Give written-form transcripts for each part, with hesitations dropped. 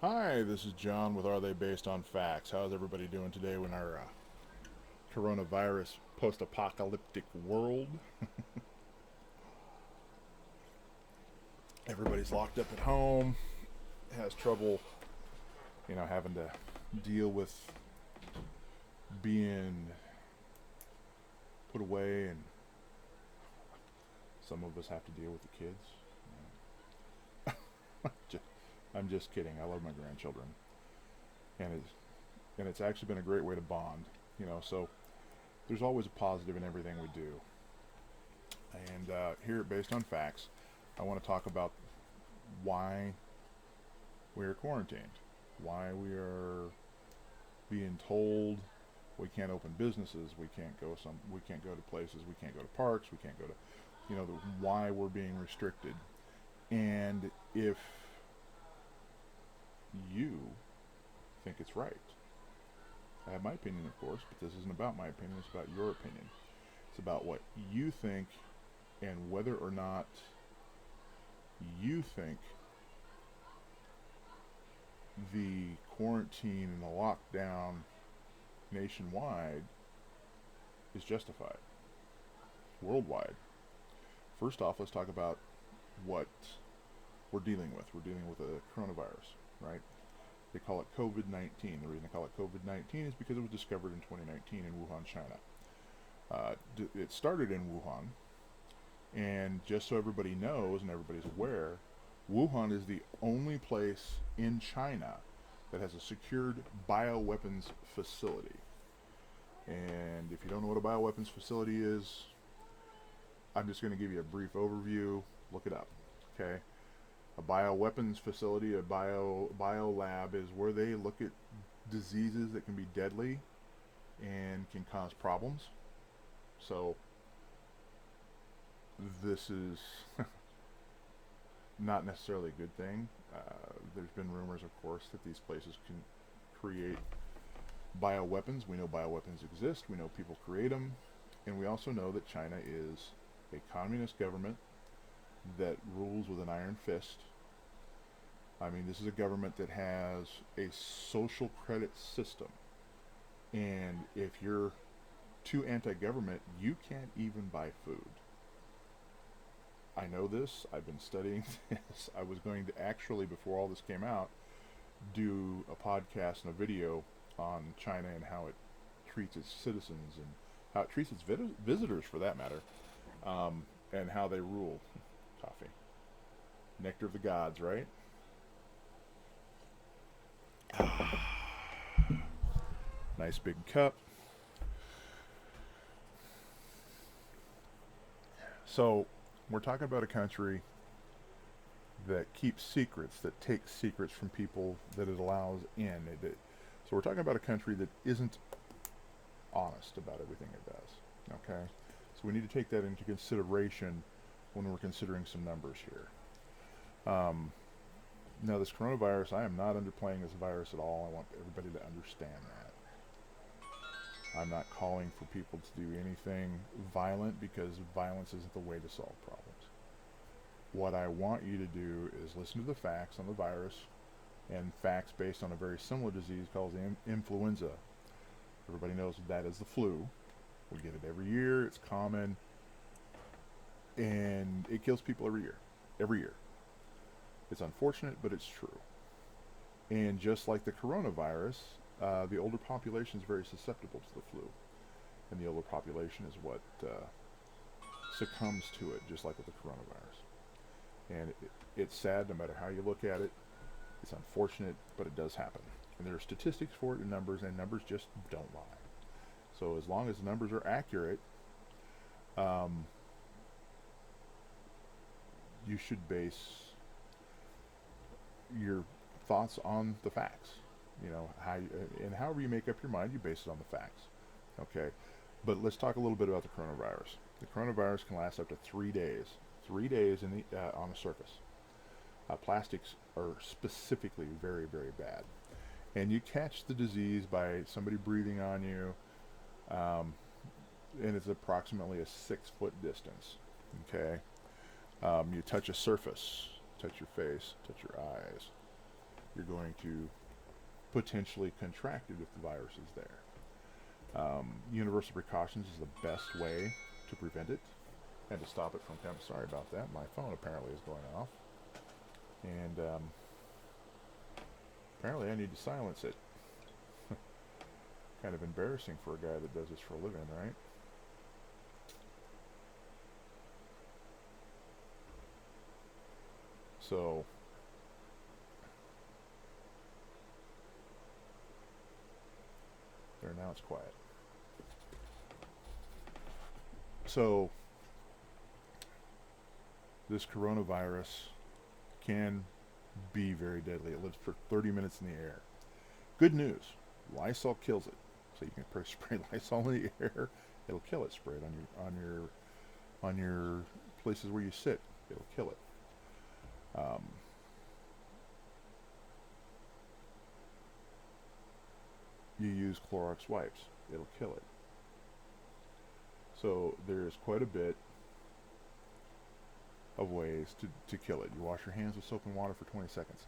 Hi, this is John with Are They Based on Facts? How's everybody doing today in our coronavirus post apocalyptic world? Everybody's locked up at home, has trouble, having to deal with being put away, and some of us have to deal with the kids. I'm just kidding. I love my grandchildren, and it's actually been a great way to bond. So there's always a positive in everything we do. And here at Based on Facts, I want to talk about why we are quarantined, why we are being told we can't open businesses, we can't go to places, we can't go to parks, we can't go to, why we're being restricted. And if you think it's right, I have my opinion, of course, but this isn't about my opinion, it's about your opinion. It's about what you think and whether or not you think the quarantine and the lockdown nationwide is justified, worldwide. First off, let's talk about what we're dealing with. We're dealing with a coronavirus, right? They call it Covid-19. The reason they call it Covid-19 is because it was discovered in 2019 in Wuhan, China. It started in Wuhan, and just so everybody knows and everybody's aware, Wuhan is the only place in China that has a secured bioweapons facility. And if you don't know what a bioweapons facility is, I'm just going to give you a brief overview. Look it up, okay? A bioweapons facility, a bio lab, is where they look at diseases that can be deadly and can cause problems. So this is not necessarily a good thing. There's been rumors, of course, that these places can create bioweapons. We know bioweapons exist. We know people create them. And we also know that China is a communist government that rules with an iron fist. I mean, this is a government that has a social credit system. And if you're too anti-government, you can't even buy food. I know this. I've been studying this. I was going to actually, before all this came out, do a podcast and a video on China and how it treats its citizens and how it treats its visitors, for that matter, and how they rule. Coffee. Nectar of the gods, right? Nice big cup. So, we're talking about a country that keeps secrets, that takes secrets from people that it allows in. So, we're talking about a country that isn't honest about everything it does. Okay? So, we need to take that into consideration when we're considering some numbers here. Now, this coronavirus, I am not underplaying this virus at all. I want everybody to understand that. I'm not calling for people to do anything violent, because violence isn't the way to solve problems. What I want you to do is listen to the facts on the virus, and facts based on a very similar disease called influenza. Everybody knows that is the flu. We get it every year. It's common, and it kills people every year. Every year. It's unfortunate, but it's true. And just like the coronavirus, the older population is very susceptible to the flu. And the older population is what succumbs to it, just like with the coronavirus. And it's sad no matter how you look at it. It's unfortunate, but it does happen. And there are statistics for it in numbers, and numbers just don't lie. So as long as the numbers are accurate, you should base your thoughts on the facts. And however you make up your mind, you base it on the facts. Okay, but let's talk a little bit about the coronavirus. The coronavirus can last up to 3 days. 3 days on a surface. Plastics are specifically very, very bad, and you catch the disease by somebody breathing on you, and it's approximately a 6-foot distance. Okay, you touch a surface, touch your face, touch your eyes. you're going to potentially contract it if the virus is there. Universal precautions is the best way to prevent it and to stop it from coming. Sorry about that. My phone apparently is going off. And apparently I need to silence it. Kind of embarrassing for a guy that does this for a living, right? So there, now it's quiet. So this coronavirus can be very deadly. It lives for 30 minutes in the air. Good news, Lysol kills it. So you can spray Lysol in the air, it'll kill it. Spray it on your places where you sit, it'll kill it. You use Clorox wipes, it'll kill it. So there's quite a bit of ways to kill it. You wash your hands with soap and water for 20 seconds.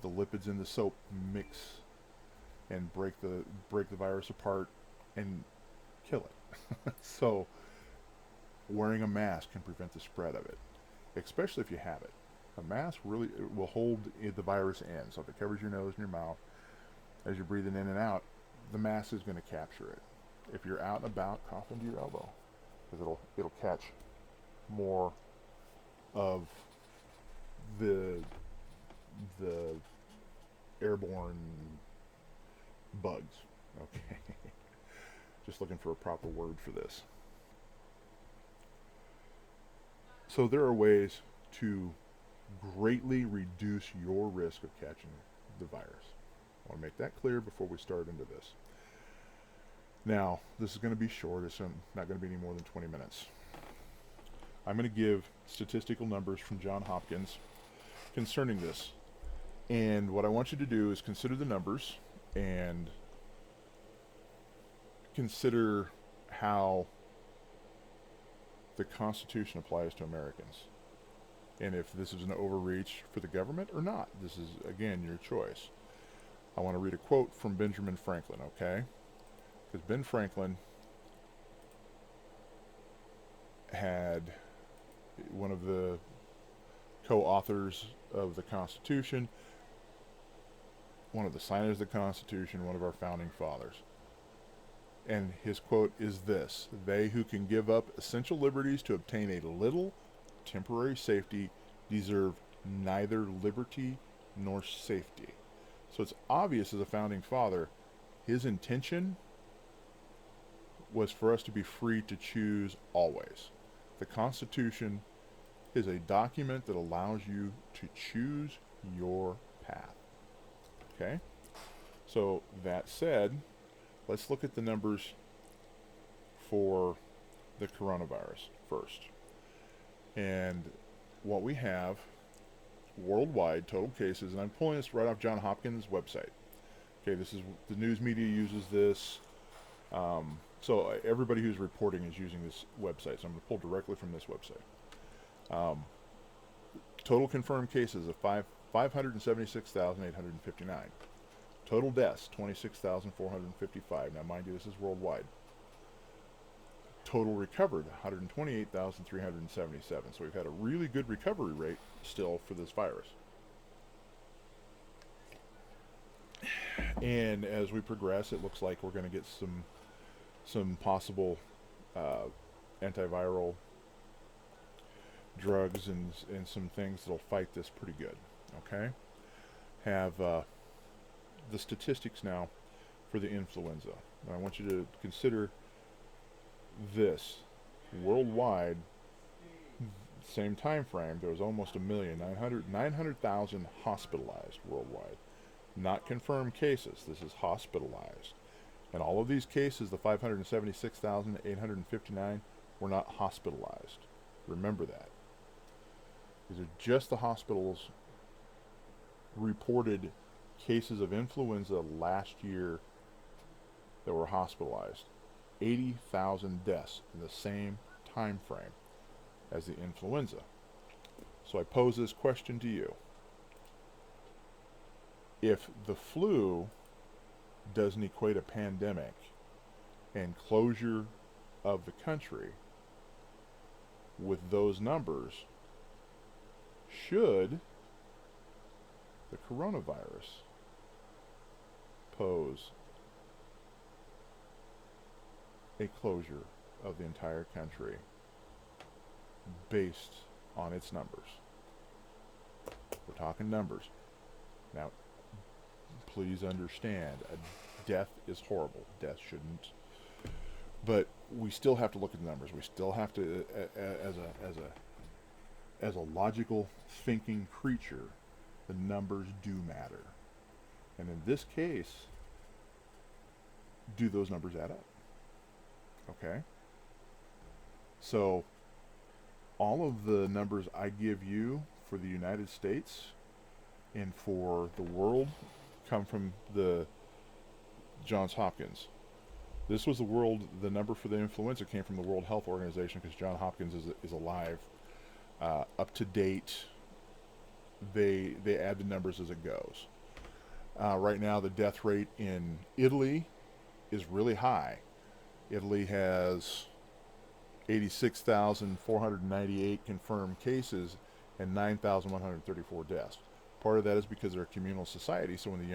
The lipids in the soap mix and break the virus apart and kill it. So wearing a mask can prevent the spread of it, especially if you have it. A mask really will hold the virus in. So if it covers your nose and your mouth as you're breathing in and out, the mask is going to capture it. If you're out and about, cough into your elbow, because it'll catch more of the airborne bugs. Okay. Just looking for a proper word for this. So there are ways to greatly reduce your risk of catching the virus. I want to make that clear before we start into this. Now, this is going to be short. It's not going to be any more than 20 minutes. I'm going to give statistical numbers from Johns Hopkins concerning this. And what I want you to do is consider the numbers and consider how the Constitution applies to Americans. And if this is an overreach for the government or not. This is, again, your choice. I want to read a quote from Benjamin Franklin, okay? Because Ben Franklin had one of the co-authors of the Constitution, one of the signers of the Constitution, one of our founding fathers. And his quote is this: "They who can give up essential liberties to obtain a little temporary safety deserve neither liberty nor safety." So it's obvious as a founding father, his intention was for us to be free to choose always. The Constitution is a document that allows you to choose your path. Okay? So that said, let's look at the numbers for the coronavirus first. And what we have worldwide total cases, and I'm pulling this right off Johns Hopkins website. Okay, this is the news media uses this. So everybody who's reporting is using this website. So I'm going to pull directly from this website. Total confirmed cases of 576,859. Total deaths, 26,455. Now, mind you, this is worldwide. Total recovered, 128,377. So we've had a really good recovery rate still for this virus. And as we progress, it looks like we're going to get some possible antiviral drugs and some things that'll fight this pretty good. Okay? Have the statistics now for the influenza. And I want you to consider this. Worldwide, same time frame, there was almost 900,000 hospitalized worldwide. Not confirmed cases. This is hospitalized. And all of these cases, the 576,859, were not hospitalized. Remember that. These are just the hospitals reported cases of influenza last year that were hospitalized. 80,000 deaths in the same time frame as the influenza. So I pose this question to you. If the flu doesn't equate a pandemic and closure of the country with those numbers, should the coronavirus pose a closure of the entire country based on its numbers? We're talking numbers. Now, please understand, a death is horrible. Death shouldn't. But we still have to look at the numbers. We still have to, as a logical thinking creature, the numbers do matter. And in this case, do those numbers add up? Okay? So, all of the numbers I give you for the United States and for the world come from the Johns Hopkins. This was the number for the influenza came from the World Health Organization, because Johns Hopkins is alive, up to date. They add the numbers as it goes. Right now, the death rate in Italy is really high. Italy has 86,498 confirmed cases and 9,134 deaths. Part of that is because they're a communal society, so when the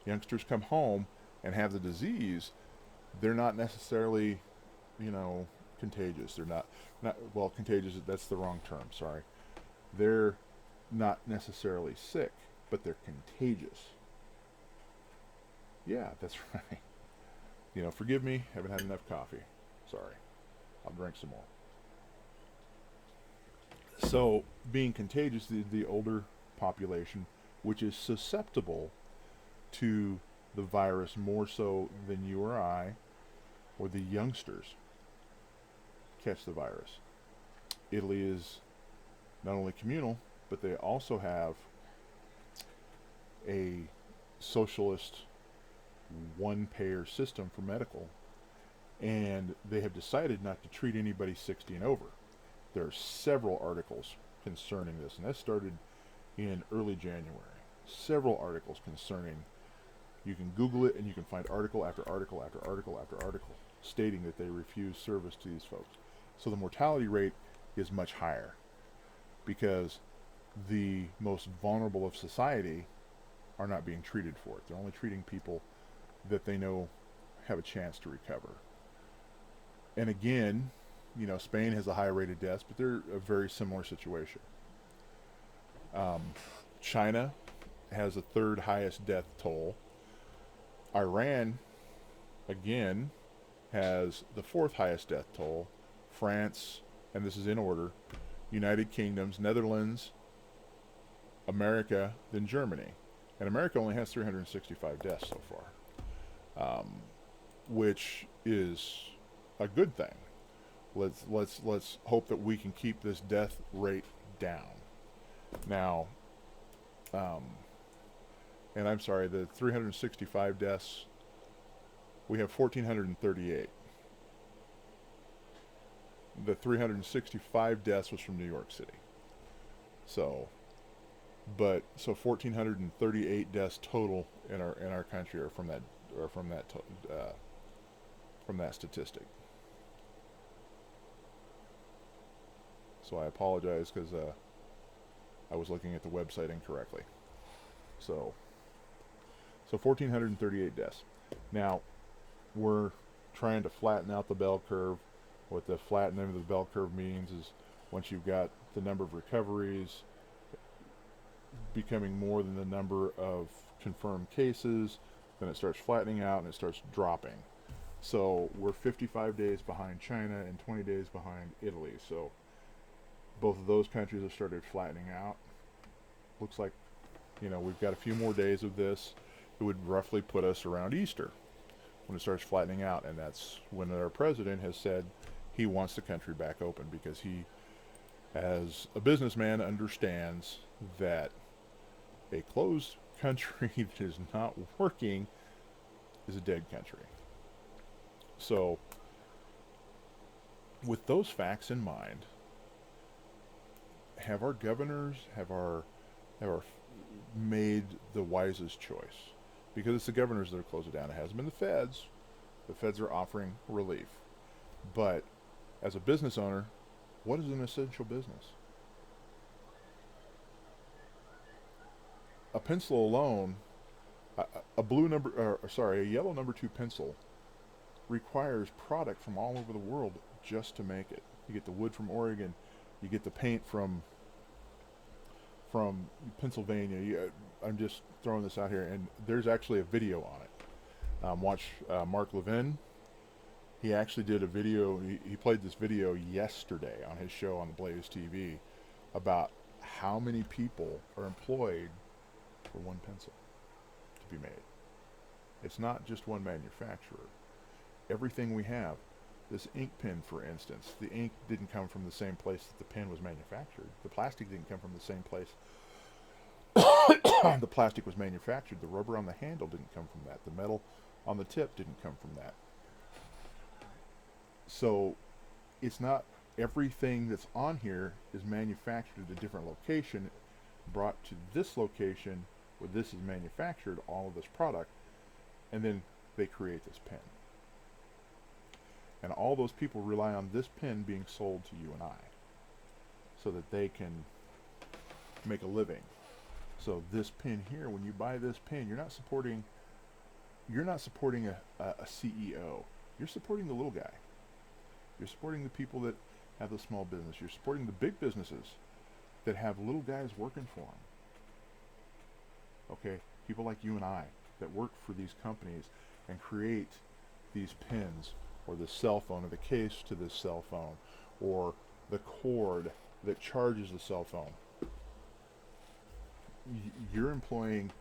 youngsters come home and have the disease, they're not necessarily, contagious. They're not well, contagious, that's the wrong term, sorry. They're not necessarily sick, but they're contagious. Yeah, that's right. Forgive me, haven't had enough coffee. Sorry. I'll drink some more. So, being contagious, the older population, which is susceptible to the virus more so than you or I, or the youngsters, catch the virus. Italy is not only communal, but they also have a socialist one-payer system for medical, and they have decided not to treat anybody 60 and over. There are several articles concerning this, and that started in early January. Several articles concerning, you can Google it and you can find article after article after article after article stating that they refuse service to these folks. So the mortality rate is much higher because the most vulnerable of society are not being treated for it. They're only treating people that they know have a chance to recover. And again, Spain has a high rate of deaths, but they're a very similar situation. China has the third highest death toll. Iran, again, has the fourth highest death toll. France, and this is in order, United Kingdoms, Netherlands, America, then Germany. And America only has 365 deaths so far, which is a good thing. Let's hope that we can keep this death rate down. Now, and I'm sorry, the 365 deaths, we have 1,438. The 365 deaths was from New York City. So 1,438 deaths total in our country are from that statistic. So I apologize because I was looking at the website incorrectly. So 1,438 deaths. Now, we're trying to flatten out the bell curve. What the flattening of the bell curve means is once you've got the number of recoveries becoming more than the number of confirmed cases, then it starts flattening out and it starts dropping. So we're 55 days behind China and 20 days behind Italy. So both of those countries have started flattening out. Looks like, we've got a few more days of this. It would roughly put us around Easter when it starts flattening out, and that's when our president has said he wants the country back open because he, as a businessman, understands that a closed country that is not working is a dead country. So, with those facts in mind, have our governors, have our made the wisest choice because it's the governors that are closing it down. It hasn't been the feds. The feds are offering relief. But as a business owner, what is an essential business? A pencil alone, a yellow number 2 pencil requires product from all over the world just to make it. You get the wood from Oregon, you get the paint from Pennsylvania. I'm just throwing this out here, and there's actually a video on it. Watch Mark Levin. He actually did a video. He played this video yesterday on his show on the Blaze TV about how many people are employed for one pencil to be made. It's not just one manufacturer. Everything we have, this ink pen, for instance, the ink didn't come from the same place that the pen was manufactured. The plastic didn't come from the same place the plastic was manufactured. The rubber on the handle didn't come from that. The metal on the tip didn't come from that. So it's not everything that's on here is manufactured at a different location, brought to this location where this is manufactured, all of this product, and then they create this pen. And all those people rely on this pen being sold to you and I so that they can make a living. So this pen here, when you buy this pen, you're not supporting a CEO. You're supporting the little guy. You're supporting the people that have the small business. You're supporting the big businesses that have little guys working for them. Okay, people like you and I that work for these companies and create these pens, or the cell phone, or the case to this cell phone, or the cord that charges the cell phone. You're employing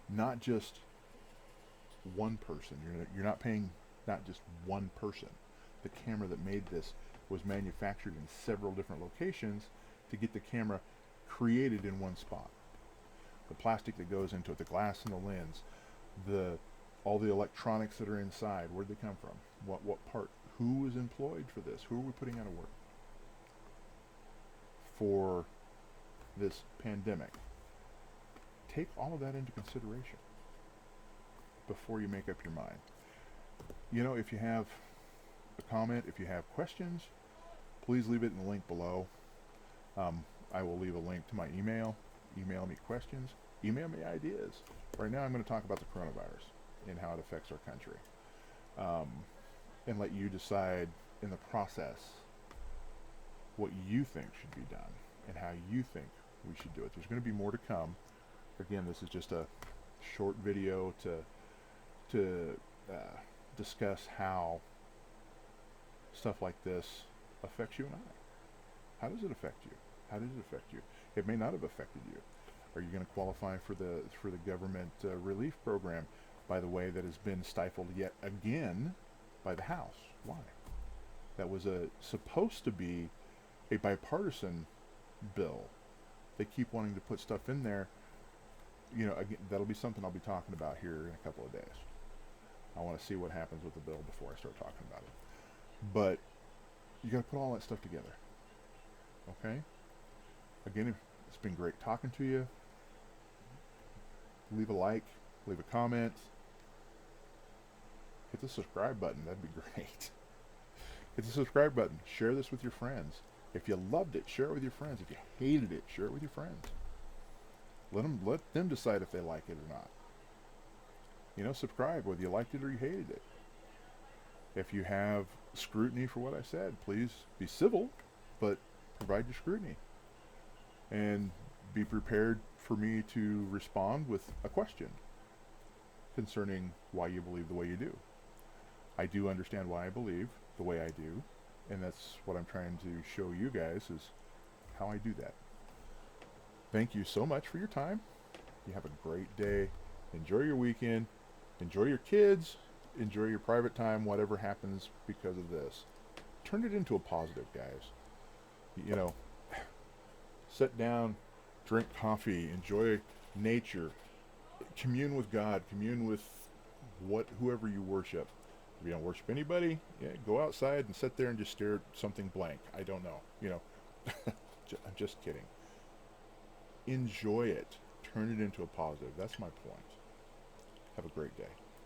not just one person. You're not paying not just one person. The camera that made this was manufactured in several different locations to get the camera created in one spot. The plastic that goes into it, the glass and the lens, all the electronics that are inside, where'd they come from? What part? Who is employed for this? Who are we putting out of work for this pandemic? Take all of that into consideration before you make up your mind. If you have a comment, if you have questions, please leave it in the link below. I will leave a link to my email. Email me questions. Email me ideas. Right now I'm going to talk about the coronavirus and how it affects our country. And let you decide in the process what you think should be done and how you think we should do it. There's going to be more to come. Again, this is just a short video to discuss how stuff like this affects you and I. How does it affect you? How did it affect you? It may not have affected you. Are you going to qualify for the government relief program, by the way, that has been stifled yet again by the House? Why? That was supposed to be a bipartisan bill. They keep wanting to put stuff in there. Again, that'll be something I'll be talking about here in a couple of days. I want to see what happens with the bill before I start talking about it. But you got to put all that stuff together. Okay? Again, it's been great talking to you. Leave a like, leave a comment. Hit the subscribe button. That'd be great. Hit the subscribe button. Share this with your friends. If you loved it, share it with your friends. If you hated it, share it with your friends. Let them decide if they like it or not. Subscribe whether you liked it or you hated it. If you have scrutiny for what I said, please be civil, but provide your scrutiny. And be prepared for me to respond with a question concerning why you believe the way you do. I do understand why I believe the way I do, and that's what I'm trying to show you guys is how I do that. Thank you so much for your time. You have a great day. Enjoy your weekend. Enjoy your kids. Enjoy your private time, whatever happens because of this. Turn it into a positive, guys. Sit down, drink coffee, enjoy nature, commune with God, commune with whoever you worship. If you don't worship anybody, go outside and sit there and just stare at something blank. I don't know. I'm just kidding. Enjoy it. turn it into a positive. That's my point. Have a great day.